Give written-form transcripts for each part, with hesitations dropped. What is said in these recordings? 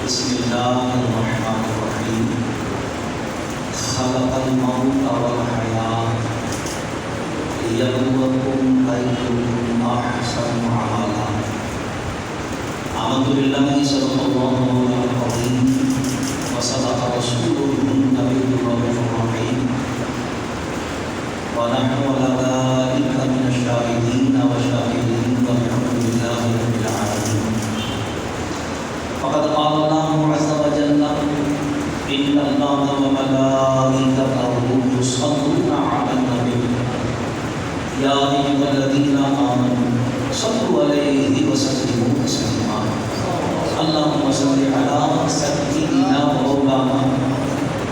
بسم اللہ الرحمن الرحیم خلق الموت والحیات لیبلوکم ایکم احسن عملا آمنت باللہ صدق اللہ العظیم وصدق رسولہ النبی الرحیم ونحن على ذلك من الشاهدين والشاكرين والحمد لله رب العالمين فقد قال الله عز وجل إن الله وملائكته يصلون على النبي يا أيها الذين آمنوا صلوا عليه وسلموا تسليما اللهم صل على سيدنا ومولانا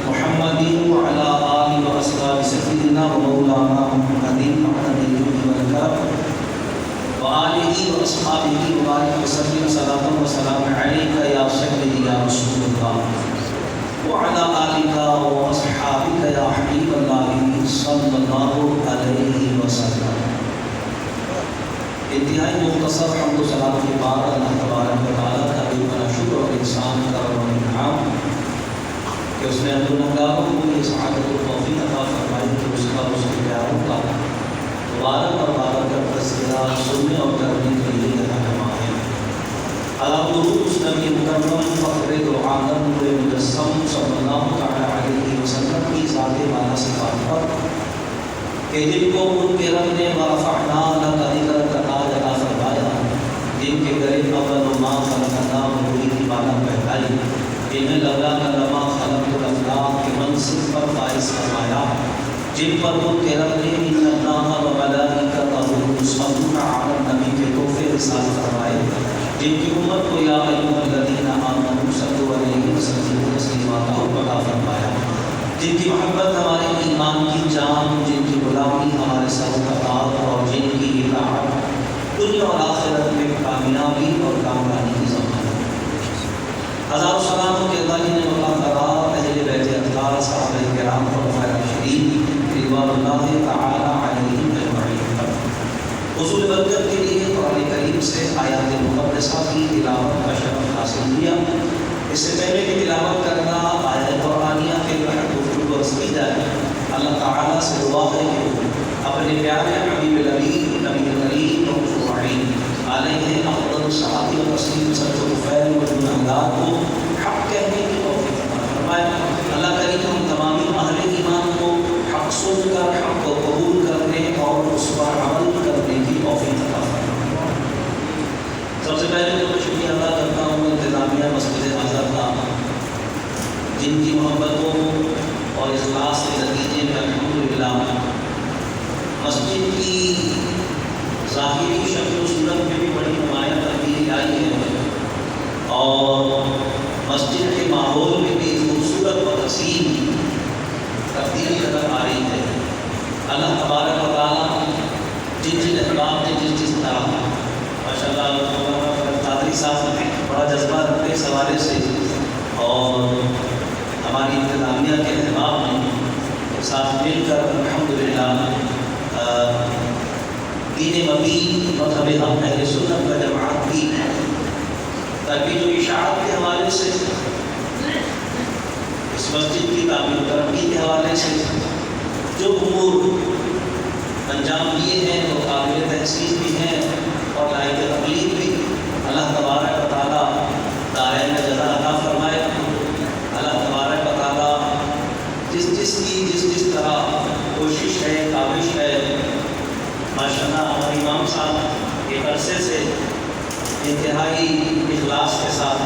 محمد وعلى آله وأصحابه سيدنا ومولانا محمد وعلى الجود والكرم وآله وأصحابه وبارك وسلم صلاة وسلام عليك يا سيدي يا رسول الله وعلى آلك وأصحابك يا حبيب الله صلى الله عليه وسلم. انتہائی مختصر حمد و ثنا کے بعد اللہ تبارک و تعالیٰ کا بھی بڑا شکر اور احسان کرم و انعام کہ اس نے گنہگاروں کو یہ سعادت و توفیق عطا فرمائی کہ اس کا اس کے پیاروں کا مبارک اور بارکت تذکرہ سننے اور کرنے کے لیے یہاں جمع ہے. اللہ درود اس نبی مکرم فخر دو عالم نور مجسم صلی اللہ تعالیٰ علیہ وسلم کی ذات بالا صفات پر کہ جن کو ان کے رب نے ورفعنا لک ذکرک تاج عطا فرمایا، جن کے قریب اول و ما خلقنا وہی کی بالا پہنائی، جنہیں لولا لما خلقت الافلاق کے منصب پر فائز فرمایا، جن پر ان کے رب نے ان اللہ و ملائکتہ یصلون علی النبی کے تحفے رسالت فرمائے، جن کی امت کو یا ایھا الذین آمنوا صلوا علیہ وسلموا تسلیما عطا فرمایا، جن کی محبت ہمارے ایمان کی جان، جن کی غلامی ہمارے سر کا تاج اور جن کی اطاعت دنیا اور آخرت میں کامیابی اور کامرانی کی ضمانت. ہزاروں سلاموں کے اللہ نے اللہ تعالیٰ اہل بیت اطہار صحابہ کرام خلفائے راشدین رضوان اللہ تعالیٰ علیہم اجمعین پر حصول برکت کے لیے قرآن کریم سے آیات مقدسہ کی تلاوت کا شرف حاصل کیا. اس سے پہلے کہ تلاوت کرنا آیت قرآنیہ کے تحت گفتگو وصلی جائے، اللہ تعالیٰ سے دعا ہے کہ اپنے پیارے حبیب نبی کریم علیہ افضل صحابہ و تسلیم سب الخیر و گنہگار کو حق کہنے کی توفیق عطا فرمائے. اللہ کریم ہم تمامی اہل ایمان کو حق سن کر حق کو قبول کرنے اور اس پر عمل کرنے کی توفیق عطا فرمائے. سب سے پہلے تو میں شکریہ ادا کرتا ہوں انتظامیہ مسجد اظہر کا، جن کی محبتوں اور اخلاص کے نتیجے میں الحمدللہ مسجد کی ظاہری شکل و صورت میں بھی بڑی نمایاں تبدیلی آئی ہے اور مسجد کے ماحول میں بھی خوبصورت و حسین تبدیلی نظر آ رہی ہے. اللہ تبارک و تعالیٰ جن احباب نے جس طرح ماشاء اللہ قادری صاحب بڑا جذبہ رکھتے اس حوالے سے اور ہماری انتظامیہ کے احباب نے ساتھ مل کر الحمدللہ دین مبین مذہب ہم اہل سنت و جماعت کی ہے، تاکہ جو اشاعت کے حوالے سے اس مسجد کی تعمیر و ترقی کے حوالے سے جو امور انجام دیے ہیں وہ قابل تحسین بھی ہیں اور لائق تقلید بھی. اللہ تبارک و تعالیٰ دارین جزا عطا فرمائے. اللہ تبارک و تعالیٰ جس کی جس طرح کوشش ہے کاوش ہے، ماشاءاللہ ہمارے امام صاحب ایک عرصے سے انتہائی اخلاص کے ساتھ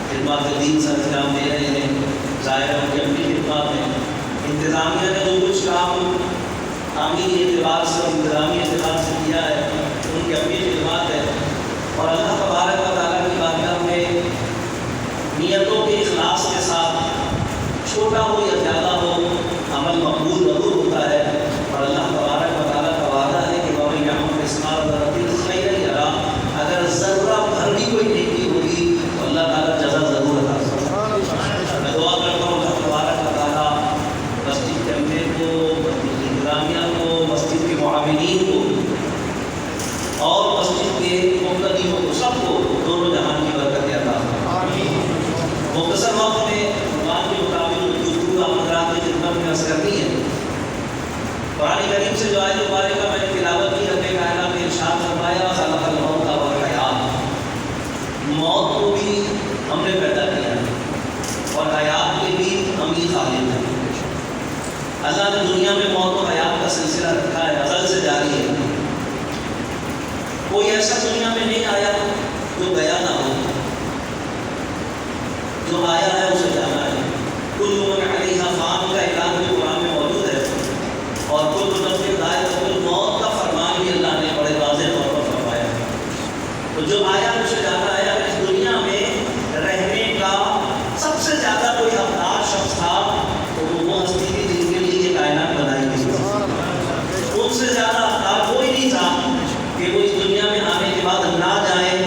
خدمات دین سے انجام دے رہے ہیں. ظاہر ہے کہ اپنی خدمات میں انتظامیہ نے جو کچھ کام تعمیری اعتبار سے اور انتظامی اعتبار سے کیا ہے ان کی اپنی خدمات ہے اور اللہ تبارک و تعالیٰ کی بارگاہ میں نیتوں کے اخلاص کے ساتھ چھوٹا ہو یا زیادہ ہو عمل مقبول ضرور ہوتا ہے. اور اللہ تبارک و تعالیٰ کا وعدہ ہے کہ وَمَن يَعْمَلْ مِثْقَالَ ذَرَّةٍ خَيْرًا يَرَهُ، اگر ذرہ بھر بھی کوئی نیکی ہوگی تو اللہ تعالیٰ جزا ضرور عطا فرمائے. میں دعا کرتا ہوں اللہ تبارک و تعالیٰ مسجد کے امیر کو، مسجد کی انتظامیہ کو، مسجد کے معاونین کو اور مسجد کے مقتدیوں کو سب کو موت کو بھی ہم نے پیدا کیا ہے اور حیات کے بھی ہم ہی خالق ہیں۔ اللہ نے دنیا میں موت و حیات کا سلسلہ رکھا ہے، ازل سے جاری ہے۔ کوئی ایسا دنیا میں نہیں آیا جو گیا نہ ہو، جو آیا ہے اسے جانا ہے۔ کل من علیہا فان کا اعلان بھی قرآن میں موجود ہے، اور کل نفس ذائقۃ الموت کا فرمان بھی اللہ نے بڑے واضح طور پر فرمایا ہے۔ تو جو آیا اسے جانا ہے۔ اگر اس دنیا میں رہنے کا سب سے زیادہ کوئی حقدار شخص تھا تو وہ ہستی تھی جن کے لیے یہ کائنات بنائی گئی۔ ان سے زیادہ حقدار کوئی نہیں تھا کہ وہ اس دنیا میں آنے کے بعد نہ جائیں،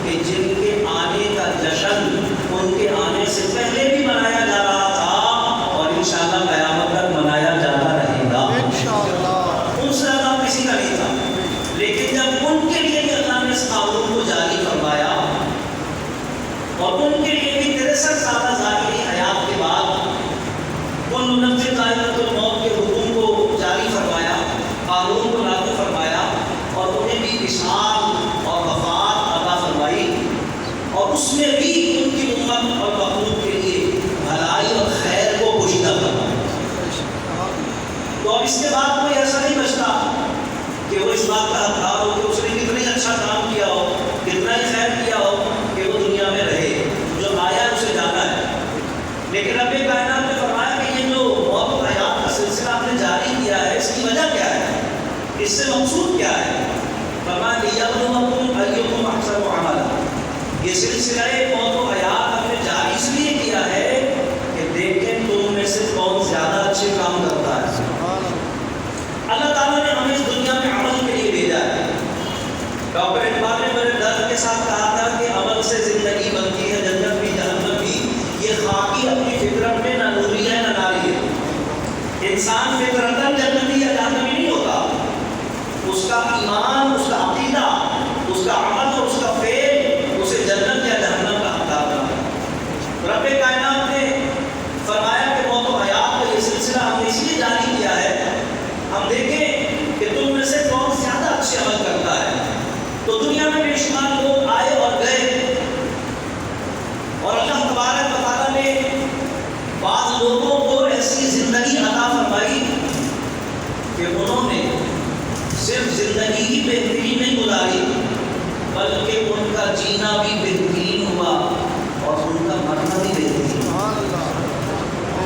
کہ جن کے آنے کا جشن ان کے آنے سے پہلے بھی منایا جا رہا تھا اور انشاءاللہ قیامت تک منایا جاتا رہے گا۔ ان سے زیادہ کسی کا نہیں تھا، لیکن جب ان کے لیے بھی اللہ نے اس قانون کو جاری فرمایا اور ان کے لیے بھی 63 سالہ ظاہری حیات کے بعد کل نفس ذائقۃ الموت کے حکم کو جاری فرمایا، قانون کو لاگو فرمایا اور انہیں بھی وصال اور وفات عطا فرمائی، اور اس میں بھی ان کی امت اور مخلوق کے لیے بھلائی اور خیر کو پوشیدہ فرمایا۔ تو اب اس کے بعد کوئی ایسا نہیں بچتا کہ وہ اس بات کا حقدار ہو کہ اس نے کتنا ہی اچھا کام کیا ہو، کتنا ہی خیر کیا ہو کہ وہ دنیا میں رہے۔ جو آیا اسے جانا ہے۔ لیکن رب کائنات نے فرمایا کہ یہ جو موت و حیات کا سلسلہ آپ نے جاری کیا ہے، اس کی وجہ کیا ہے، اس سے مقصود کیا ہے؟ فرمایا لِيَبْلُوَكُمْ أَيُّكُمْ أَحْسَنُ عَمَلًا۔ یہ سلسلہ موت و حیات آپ نے جاری اس لیے کیا ہے کہ دیکھیں تم میں سے کون زیادہ اچھے کام کرتا ہے۔ اللہ تعالیٰ نے ہمیں اس دنیا میں عمل کے لیے بھیجا ہے۔ ڈاکٹر اقبال نے بڑے درد کے ساتھ کہا تھا کہ عمل سے زندگی بنتی ہے، جنت بھی جہنم بھی، یہ خاکی اپنی فطرت میں نہ نوری ہے نہ ناری ہے۔ انسان فطرتاً جنتی یا جہنمی نہیں ہوتا، اس کا ایمان، اس کا عقیدہ، اس کا عمل اور اس کا فعل اسے جنت یا جہنم کا حقدار بناتا ہے۔ رب کائنات نے فرمایا کہ موت و حیات کا یہ سلسلہ ہم نے اس لیے جاری کیا ہے، ہم دیکھیں کہ تم میں سے کون زیادہ اچھے عمل کرتا ہے۔ تو دنیا میں بے شمار لوگ آئے اور گئے، اور اللہ تبارک و تعالیٰ نے بعض لوگوں کو ایسی زندگی عطا فرمائی کہ انہوں نے صرف زندگی کی بہترین نہیں گزاری بلکہ ان کا جینا بھی بہترین ہوا اور ان کا مرنا بھی بہترین ہوا۔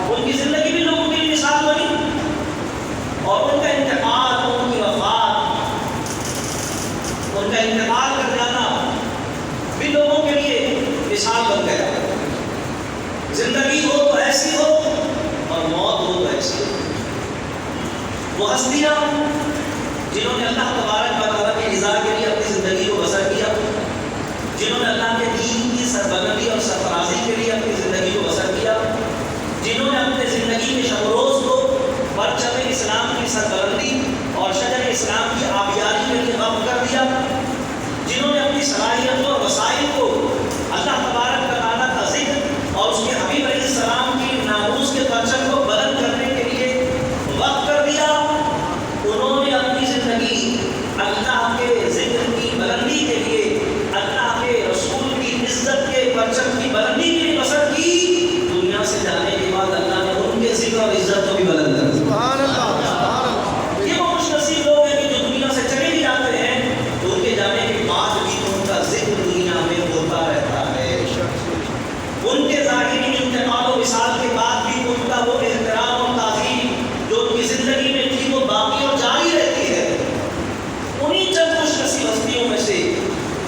ان کی زندگی بھی لوگوں کے لیے مثال بنی اور ان کا انتقال، ان کی وفات، ان کا انتقال کر جانا بھی لوگوں کے لیے مثال بن گیا۔ زندگی ہو تو ایسی ہو اور موت ہو تو ایسی ہو۔ وہ ہستیاں جنہوں نے اللہ تبارک و تعالیٰ کی رضا کے لیے اپنی زندگی کو بسر کیا، جنہوں نے اللہ کے دین کی سربلندی اور سرفرازی کے لیے اپنی زندگی کو بسر کیا، جنہوں نے اپنی زندگی کے شب و روز کو پرچم اسلام کی سربلندی اور شجر اسلام کی آبیاری کے لیے وقف کر دیا، جنہوں نے اپنی صلاحیتوں اور وسائل کو اللہ تبارک و تعالیٰ کا ذکر اور اس کے حبیب علیہ السلام کی ناموس کے پرچم کو بلند کرنے کے لیے وقف کر دیا، انہوں نے اپنی زندگی اللہ کے ذکر کی بلندی کے لیے، اللہ کے رسول کی عزت کے پرچم کی بلندی کے لیے بسر کی۔ دنیا سے جانے کے بعد اللہ نے ان کے ذکر اور عزت کو بھی بلند کر دیا۔ یہ وہ خوش نصیب لوگ ہیں کہ جو دنیا سے چلے بھی جاتے ہیں تو ان کے جانے کے بعد بھی ان کا ذکر دنیا میں ہوتا رہتا ہے۔ ان کے ظاہری انتقال و وصال کے بعد بھی ان کا وہ احترام اور تعظیم جو ان کی زندگی میں تھی وہ باقی اور جاری رہتی ہے۔ انہی چند خوش نصیب ہستیوں میں سے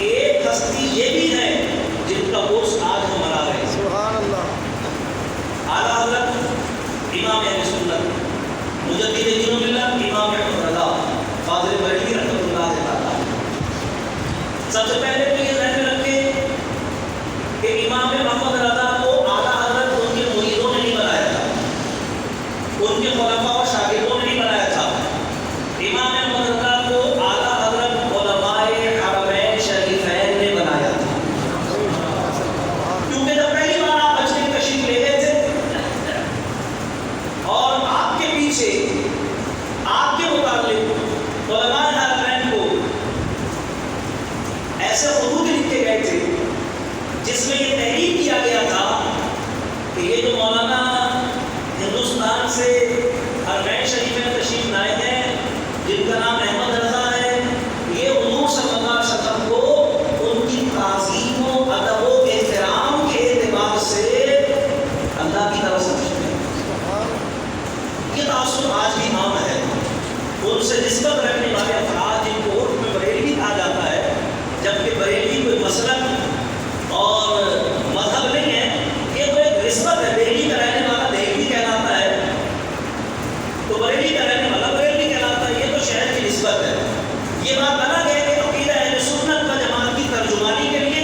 ایک ہستی یہ بھی ہے جن کا گوشت آج ہم منا رہے ہیں۔ سبحان اللہ۔ اعلیٰ حضرت امام اہل سنت مجدد دین الملت امام احمد رضا فاضل بریلوی رحمۃ اللہ تعالیٰ، سب سے پہلے تو یہ ذہن میں رکھیں کہ امام محمد رضا کو اعلیٰ حضرت ان کے مریدوں نے نہیں بنایا تھا، ان کے خلفاء اور شاگردوں نے نہیں بنایا تھا۔ امام محمد رضا کو اعلیٰ حضرت علماء حرمین شریفین نے بنایا تھا، کیونکہ جب پہلی بار آپ بچنے کی تشریف لے گئے تھے اور آپ کے پیچھے آپ کے متعلق علماء حرمین کو ایسے خطوط لکھے گئے تھے جس میں یہ تحریر کیا گیا تھا کہ یہ جو مولانا ہندوستان سے حرمین شریف میں تشریف لائے ہیں جن کا نام احمد رضا ہے، یہ حضور صلی اللہ علیہ وسلم کو ان کی تعظیم و ادب و احترام کے اعتبار سے اللہ کی طرف سمجھتے ہیں۔ یہ تعصب آج بھی عام ہے۔ ان سے نسبت رکھنے والے افراد جن کو عرف میں بریلوی کہا جاتا ہے، جبکہ بریلوی کوئی مسلک اور مذہب نہیں ہے، یہ تو ایک نسبت ہے۔ دہلی کا رہنے والا دہلی کہلاتا ہے تو بریلی کا رہنے والا بریلی کہلاتا ہے، یہ تو شہر کی نسبت ہے۔ یہ بات الگ ہے کہ عقیدہ اہل سنت و جماعت کی ترجمانی کے لیے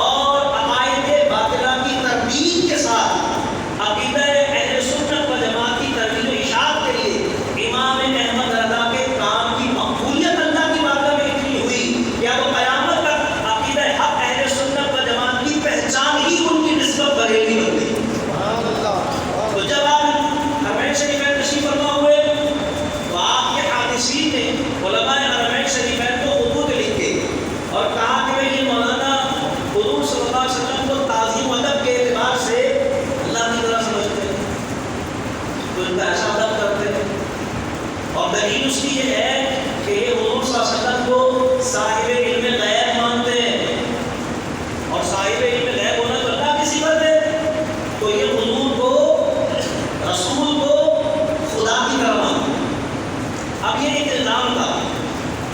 اور عقائد باطلہ کی تردید کے ساتھ عقیدہ اہل سنت و جماعت کی تردید و اشاعت کے لیے امام احمد رضا کے کام کی مقبولیت اللہ کی بارگاہ میں اتنی ہوئی کہ اب قیامت تک عقیدہ حق اہل سنت و جماعت کی پہچان ہی ان کی نسبت بریلی بن گئی۔ تو جب آپ حرمین شریف میں تشریف فرما ہوئے تو آپ کے حادثین نے علماء حرمین شریفین کو خطوط لکھے اور کہا کہ بھئی یہ مولانا حضور صلی اللہ علیہ وسلم کو تعظیم و ادب کے اعتبار سے اللہ کی طرح سمجھتے ہیں، تو ان کا ایسا ادب کرتے ہیں۔ اور دلیل اس کی یہ ہے کہ یہ حضور صلی اللہ علیہ وسلم کو صاحب علم غیب مانتے ہیں، اور صاحب علم غیب ہونا تو اللہ کی صفت ہے، تو یہ حضور کو رسول کو خدا کی طرح مانتے ہیں۔ اب یہ ایک الزام تھا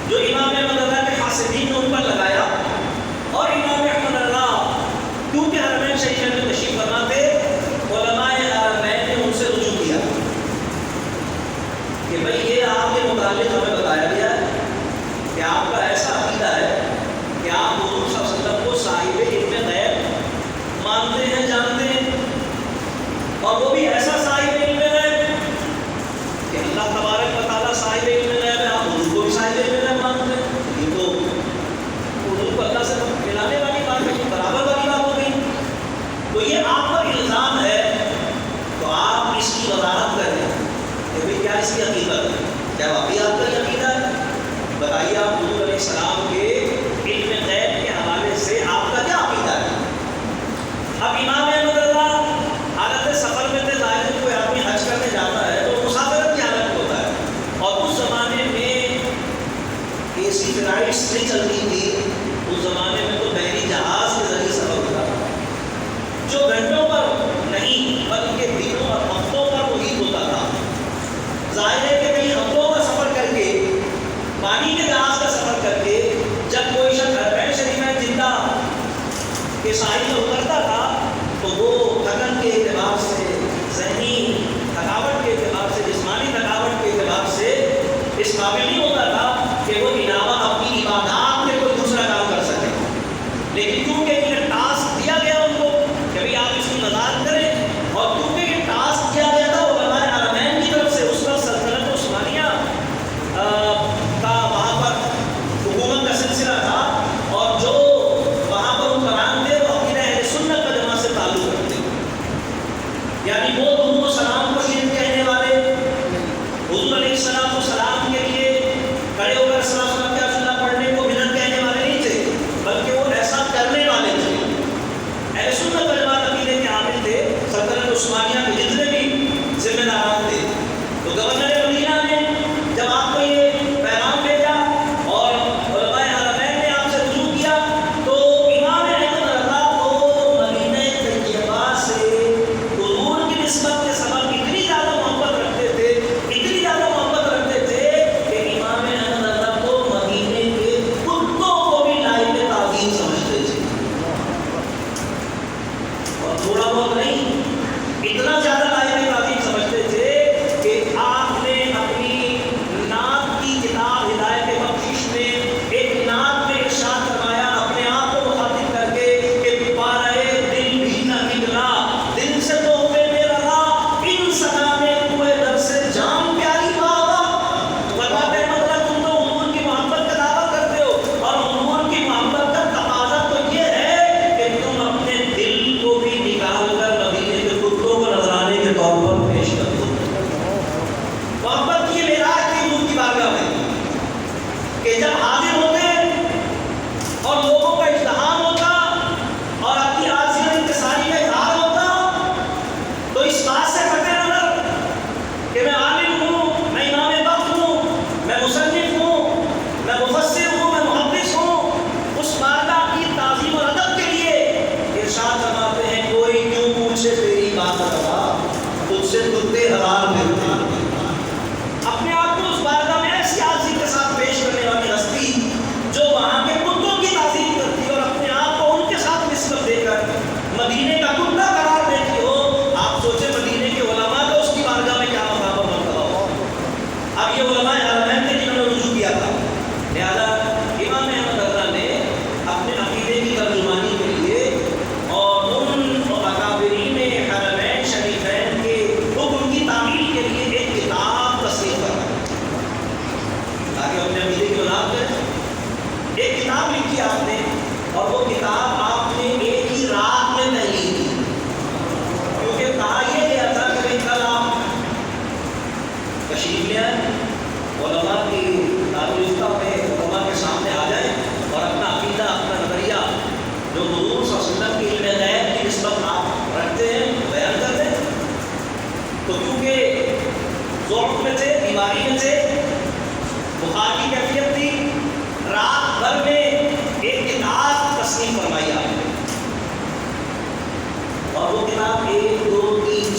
جو امام احمد رضا کے حاسدین نے ان پر لگایا، اور امام احمد رضا کیونکہ حرمین شریف میں تشریف فرما تھے، علماء حرمین نے ان سے رجوع کیا کہ بھئی یہ آپ کے متعلق ہمیں بتایا گیا ہے کہ آپ کا ایسا عقیدہ ہے کہ آپ حضور صلی اللہ علیہ وسلم کو صاحب علم غیب مانتے ہیں، جانتے ہیں، اور وہ بھی ایسا صاحب علم غیب کہ اللہ تبارک و تعالیٰ صاحب علم غیب ہے، آپ حضور کو بھی صاحب علم غیب مانتے ہیں۔ یہ تو حضور کو اللہ سے ملانے والی بات ہے، برابر والی بات ہو گئی۔ تو یہ آپ پر الزام ہے، تو آپ اس کی وضاحت کریں کہ بھئی کیا اس کی حقیقت ہے، کیا واقعی آپ کا یہ عقیدہ ہے؟ بتائیے آپ حضور علیہ السلام کے علم غیب کے حوالے سے آپ کا کیا عقیدہ ہے؟ اب امام احمد رضا حالت سفر میں تھے، ظاہر ہے کوئی آدمی حج کرنے جاتا ہے تو مسافرت کی حالت میں ہوتا ہے، اور اس زمانے میں اے سی فلائٹس نہیں چلتی تھی، اس زمانے میں تو بحری جہاز کے ذریعے سفر ہوتا تھا جو گھنٹوں پر نہیں بلکہ دنوں اور ہفتوں پر محیط ہوتا تھا۔ ظاہر ہے کہ کئی ہفتوں کا سفر کر کے، پانی کے جہاز کا سفر کر کے، جب کوئی شخص حرمین شریف میں جدہ کے ساحل میں اترتا تھا تو وہ تھکن کے اعتبار سے، ذہنی تھکاوٹ کے اعتبار سے، جسمانی تھکاوٹ کے اعتبار سے اس قابل نہیں ہوتا تھا کہ وہ علاوہ اپنی عبادات میں کوئی دوسرا کام کر سکے، لیکن کیونکہ یہ ٹاسک دیا گیا ان کو کہ بھئی آپ اس کی وضاحت کریں، اور کیونکہ یہ ٹاسک دیا گیا تھا علماء حرمین کی طرف سے، اس وقت سلطنت عثمانیہ کا وہاں پر حکومت کا سلسلہ تھا، اور جو وہاں پر حکمران تھے وہ عقیدہ اہل سنت و جماعت سے تعلق رکھتے، یعنی وہ درود و سلام کو شرک کہنے والے، حضور علیہ السلام کو سلام کے لیے کھڑے ہو کر السلام علیکم یا رسول اللہ پڑھنے کو بدعت کہنے والے نہیں تھے، بلکہ وہ ایسا کرنے والے تھے۔ اہل سنت و جماعت عقیدے کے حامل تھے، سلطنت عثمانیہ کے جتنے بھی ذمہ داران تھے۔ تو گورنر مدینہ نے جب آپ کو یہ پیغام بھیجا اور علماء حرمین نے آپ سے رجوع کیا، تو امام احمد رضا کو مدینہ طیبہ سے حضور کی نسبت کے سبب اتنی زیادہ محبت رکھتے تھے، اتنی زیادہ محبت رکھتے تھے کہ امام احمد رضا کو مدینے کے کتوں کو بھی لائق تعظیم سمجھتے تھے، اور تھوڑا بہت نہیں، اتنا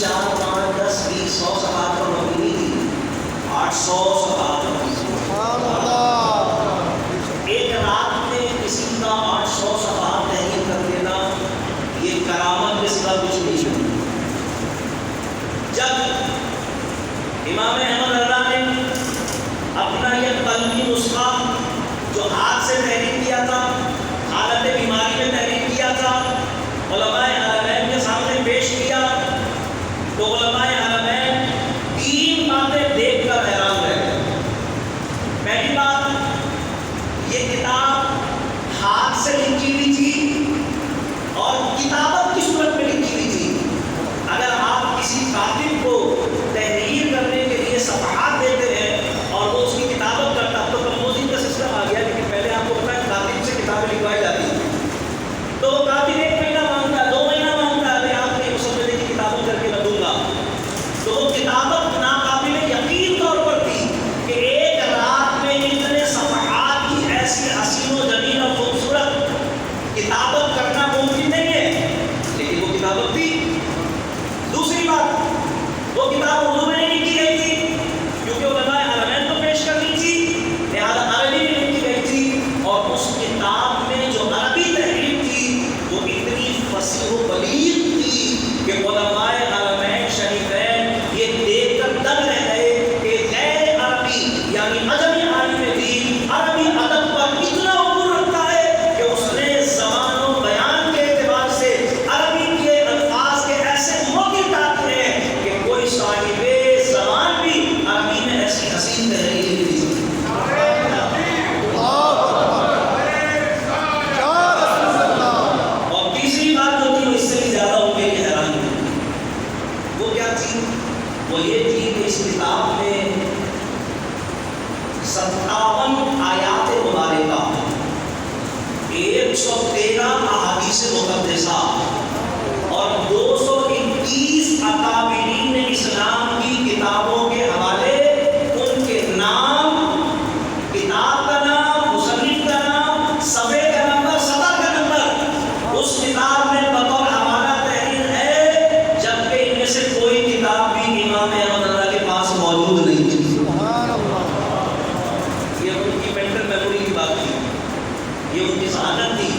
4 5 10 20 100 صفحات پر مبنی نہیں تھی، 800 صفحات پر مبنی تھی۔ سبحان اللہ۔ ایک رات میں کسی کا 800 صفحات تحریر کر دینا یہ کرامت اس کا کچھ نہیں ہے۔ جب امام احمد اللہ نے اپنا یہ قلمی نسخہ جو ہاتھ سے تحریر کیا تھا، حالت بیماری میں تحریر کیا تھا، علماء حرمین کے سامنے پیش کیا، تو علماء حرمین 3 باتیں دیکھ کر حیران رہ گئے۔ پہلی بات، یہ کتاب ہاتھ سے لکھی ہوئی تھی اور کتابت کی صورت میں لکھی ہوئی تھی۔ اگر آپ کسی کاتب کو تحریر کرنے کے لیے صفحات دیتے ہیں اور وہ اس کی کتابت کرتا، تو کمپوزنگ کا سسٹم آ گیا، لیکن پہلے آپ کو پتا ہے کاتب سے کتابیں لکھوائی جاتی ہیں، تو وہ کاتب 1 مہینہ مانگتا ہے، 2 مہینہ مانگتا ہے، آپ نے مسودے کی کتابت کر کے میں دوں گا، تو وہ کتابت ناقابل یقین طور پر تھی کہ ایک رات میں اتنے صفحات کی ایسی حسین و جمیل اور خوبصورت کتابت کرنا ممکن نہیں ہے، لیکن وہ کتابت تھی۔ دوسری بات، وہ کتاب اردو میں نہیں لکھی گئی تھی کیونکہ علماء حرمین کو پیش کرنی تھی، لہٰذا عربی میں لکھی گئی تھی، اور اس کتاب میں جو عربی تحریر تھی وہ اتنی فصیح و بلیغ تھی کہ علماء حرمین شریفین یہ دیکھ کر دنگ رہ گئے کہ غیر عربی یعنی عجمی عالم دین عربی ادب پر اتنا عبور رکھتا ہے کہ اس نے زبان و بیان کے اعتبار سے عربی کے الفاظ کے ایسے موقع ڈالے ہیں کہ کوئی صاحب زبان بھی عربی میں ایسی حسین تحریر نہیں دی سکتی۔ اور تیسری بات جو تھی وہ اس سے بھی زیادہ ہو گئی حیران ہوئی، وہ کیا تھی؟ وہ یہ تھی کہ اس کتاب میں 57 آیات مبارکہ، 113 احادیث مقدسہ اور 221 اکابرین اسلام کی کتابوں کے حوالے، ان کے نام، کتاب کا نام، مصنف کا نام، صفحے کا نمبر، سطر کا نمبر اس کتاب میں بطور حوالہ تحریر ہے، جبکہ ان میں سے کوئی کتاب بھی امام احمد اللہ کے پاس موجود نہیں تھی۔ سبحان اللہ۔ یہ ان کی مینٹل میموری کی بات تھی، یہ ان کی ذہانت تھی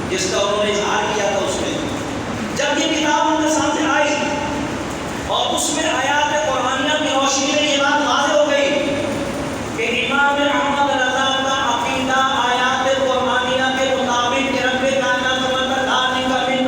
جس کا انہوں نے اظہار کیا تھا۔ اس میں جب یہ کتاب ان کے سامنے آئی اور اس میں آیات قرآنیہ کی روشنی میں یہ بات واضح ہو گئی کہ امام احمد رضا کا عقیدہ آیات قرآنیہ کے مطابق کہ رب کائنات و مقدار کا من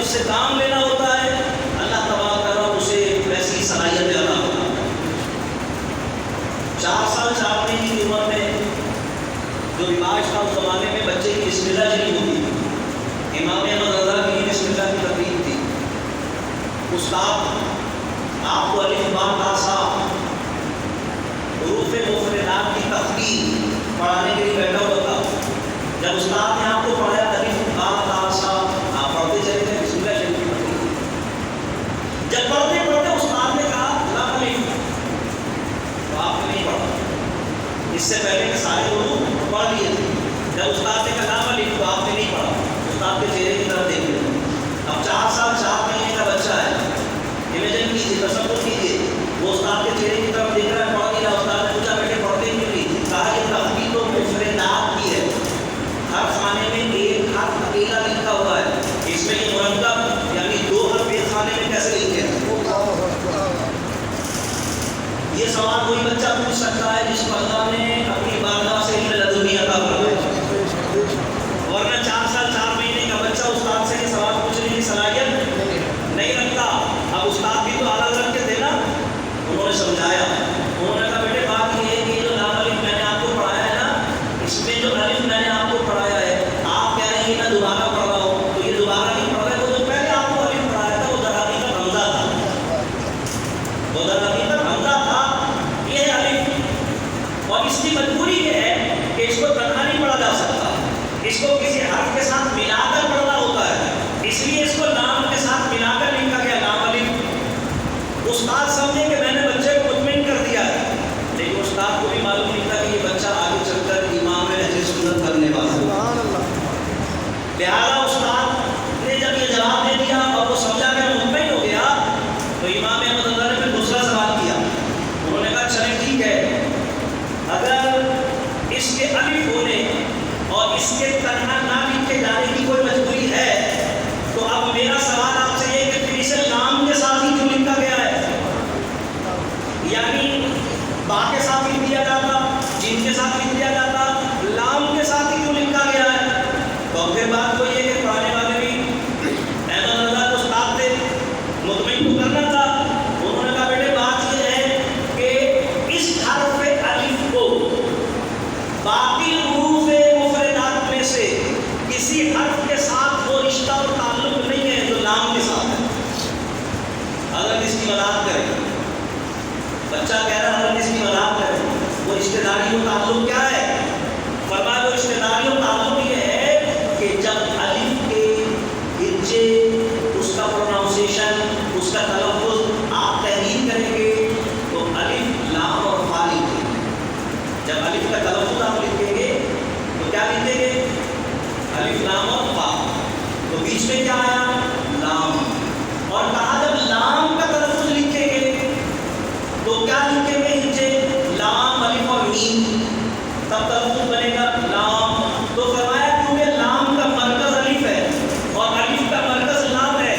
اس سے کام لینا ہوتا ہے اللہ تبارک و تعالیٰ اسے ویسی صلاحیت عطا کرتا ہے۔ 4 سال 4 مہینے کی عمر میں جو رواج تھا اس زمانے میں بچے کی بسم اللہ شریف ہوتی تھی، امام احمد رضا کی بسم اللہ کی تقریر تھی، استاد آپ کو الف با تا سا حروف مفردات کی تفصیل پڑھانے کے لیے بیٹھا ہوا تھا۔ جب استاد نے آپ کو پڑھایا الف با تا سا، آپ پڑھتے چلے گئے بسم اللہ شریف کی تقریر۔ جب پڑھتے پڑھتے استاد نے کہا لام الف، تو آپ نے نہیں پڑھا، اس سے پہلے کہ سارے حروف پڑھ لیے تھے۔ جب استاد نے کہا لام الف، تو آپ نے نہیں پڑھا، استاد کے چہرے کی طرف دیکھ لیا۔ اب 4 سال 4 مہینے کا بچہ ہے، امیجن کیجیے، تصور کیجیے، وہ استاد کے چہرے کی طرف دیکھ رہا ہے، پڑھ نہیں رہا۔ استاد نے پوچھا بیٹے پڑھتے کیوں نہیں؟ کہا یہ تخفیف تو مفردات کی ہے، ہر خانے میں ایک حرف اکیلا لکھا ہوا ہے، اس میں یہ مرکب یعنی 2 حرف ایک خانے میں کیسے لکھے ہیں؟ یہ سوال کوئی بچہ پوچھ سکتا ہے جس کو اللہ نے اپنی بارگاہ سے علم لدنی عطا فرمایا، ورنہ 4 سال 4 مہینے کا بچہ استاد سے یہ سوال پوچھنے کی صلاحیت نہیں رکھتا۔ اب استاد بھی تو الگ رکھ کے تھے نا، انہوں نے سمجھایا، انہوں نے کہا بیٹے بات یہ ہے کہ جو لام الف میں نے آپ کو پڑھایا ہے نا، اس میں جو الف میں نے آپ کو پڑھایا ہے، آپ کہہ رہے ہیں میں دوبارہ پڑھ رہا ہوں، تو یہ دوبارہ نہیں پڑھ رہا ہے، وہ جو پہلے آپ کو الف پڑھایا تھا وہ در حقیقت حمزہ تھا، وہ در حقیقت حمزہ تھا، یہ ہے الف۔ اور اس کی مجبوری یہ ہے کہ اس کو تنہا نہیں پڑھا جا سکتا، اس کو کسی حرف کے ساتھ ملا کر پڑھنا ہوتا ہے، اس لیے اس کو لام کے ساتھ ملا کر لکھا گیا لام الف۔ استاد سمجھے کہ میں نے بچے کو مطمئن کر دیا ہے، لیکن استاد کو بھی معلوم نہیں تھا کہ یہ بچہ آگے چل کر امام اہل سنت کرنے والا ہے۔ سبحان اللہ۔ لہٰذا استاد نے جب یہ جواب دے دیا اور وہ سمجھا کہ مطمئن ہو گیا، تو امام احمد اللہ نے پھر دوسرا سوال کیا۔ انہوں نے کہا چلیں ٹھیک ہے، اگر اس کے الف ہونے اور اس کے تنہا نہ لکھے جانے کی کوئی مجبوری ہے، تو اب میرا سوال آپ سے یہ کہ پھر اسے لام کے ساتھ ہی کیوں لکھا گیا ہے؟ یعنی با کے ساتھ لکھ دیا جاتا، جیم کے ساتھ لکھ دیا جاتا، لام کے ساتھ ہی کیوں لکھا گیا ہے؟ تو پھر بات کو یہ کہ پڑھانے والے بھی احمد اللہ کو استاد تھے، مطمئن تو کرنا تھا۔ انہوں نے کہا بیٹے بات یہ ہے کہ اس حرف الف کو باقی حروف مفردات میں سے کسی حرف کے ساتھ وہ رشتہ اور تعلق نہیں ہے جو لام کے ساتھ ہے۔ اگر اس کی وضاحت کریں، بچہ کہہ رہا ہے اگر اس کی وضاحت کریں، وہ رشتہ داری و تعلق کیا ہے؟ فرمایا وہ رشتہ داری و تعلق یہ ہے کہ جب الف کے ہرجے، اس کا پروناؤنسیشن، اس کا تلفظ آپ تحریر کریں گے تو الف لام اور فا لکھیں گے۔ جب الف کا تلفظ آپ لکھیں گے تو کیا لکھیں گے؟ الف لام اور فا، تو بیچ میں کیا آیا؟ لام۔ اور کہا جب لام کا تلفظ لکھیں گے تو کیا لکھیں گے؟ ہرجے لام الف اور میم، تب تلفظ بنے گا لام۔ تو فرمایا کیونکہ لام کا مرکز الف ہے اور الف کا مرکز لام ہے،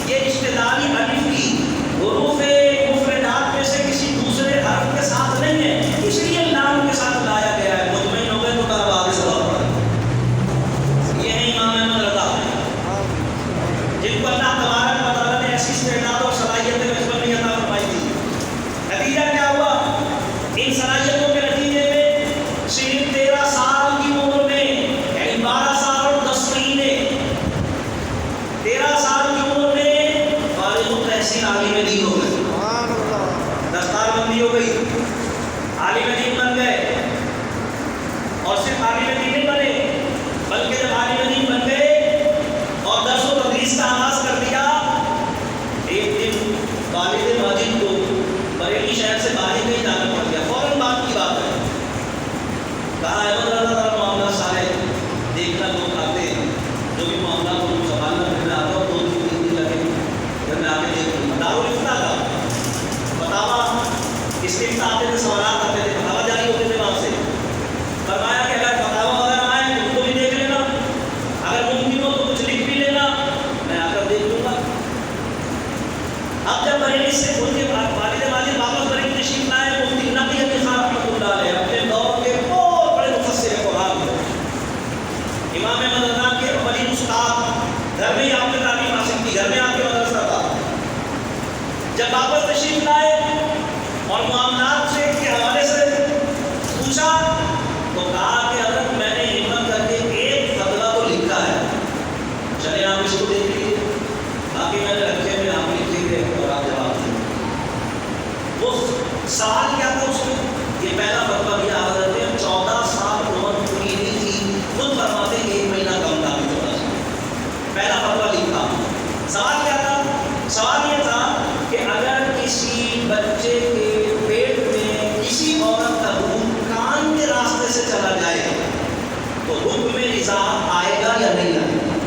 یہ رشتہ داری الف کی حروف مفردات میں سے کسی دوسرے حرف کے ساتھ نہیں ہے، اس لیے لام کے ساتھ لایا گیا ہے۔ مطمئن ہو گئے تو کرو آگے سوال پڑھیں۔ یہ ہے امام احمد رضا، جن کو اللہ تبارک و تعالیٰ نے ایسی استعداد اور صلاحیتیں بچپن میں عطا فرمائی تھی۔ نتیجہ کیا ہوا؟ ان صلاحیتوں کے نتیجے میں صرف 13 سال کی عمر میں، یعنی 12 سال اور 10 مہینے، 13 سال کی عمر میں فارغ التحصیل عالم دین ہو گئے، سبحان اللہ۔ دستار بندی ہو گئی، عالم دین بن گئے۔ اور صرف عالم دین نہیں بنے، بلکہ جب عالم دین بن گئے اور درس و تدریس کا آغاز کر دیا، ایک دن والد ماجد کو بریلی شہر سے باہر نہیں جانا پڑ گیا، فوراً بات کی بات ہے، کہا احمد اللہ تعالیٰ معاملہ سارے دیکھنا لوگ آتے ہیں، جو بھی معاملہ کو سنبھالنا پھر میں آتا ہوں، 2-3 دن لگے پھر میں آگے دیکھ لوں۔ دارالفتہ کا فتاوا، اس کے آتے تھے، سوالات آتے تھے، فتاوا جاری ہوتے تھے وہاں سے۔ فرمایا کہ اگر فتاوا وغیرہ آئے تو ان کو بھی دیکھ لینا، اگر ممکن ہو تو کچھ لکھ بھی لینا، میں آ کر دیکھ لوں گا۔ اب جب بریلی سے ان کے والد ماجد واپس بریلی تشریف لائے، مفتی نقی علی خان رحمۃ اللہ علیہ اپنے دور کے بہت بڑے مفسر قرآن تھے، امام احمد رضا کے اولین استاد، گھر میں ہی آپ نے تعلیم حاصل کی، گھر سوال کیا تھا اس میں؟ یہ پہلا فتویٰ دیا حضرت نے 14 سال عمر پوری نہیں تھی، خود فرماتے ہیں 1 مہینہ کم تھا 14 سال. پہلا فتویٰ لکھا. سوال کیا تھا؟ سوال یہ تھا کہ اگر کسی بچے کے پیٹ میں کسی عورت کا خون کان کے راستے سے چلا جائے تو حکم میں رضا آئے گا یا نہیں آئے گا؟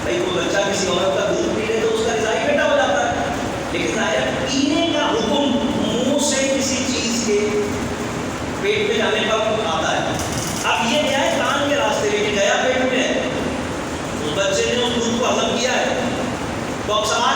بھائی کوئی بچہ کسی عورت کا دودھ پی لے تو اس کا رضائی بیٹا ہو جاتا ہے، لیکن ظاہر پینے کا حکم منہ سے کسی چیز کے پیٹ میں جانے پر آتا ہے. اب یہ کیا ہے؟ کان کے راستے لیکن گیا پیٹ میں ہے، اس بچے نے اس دودھ کو ہضم کیا ہے. تو اب سوال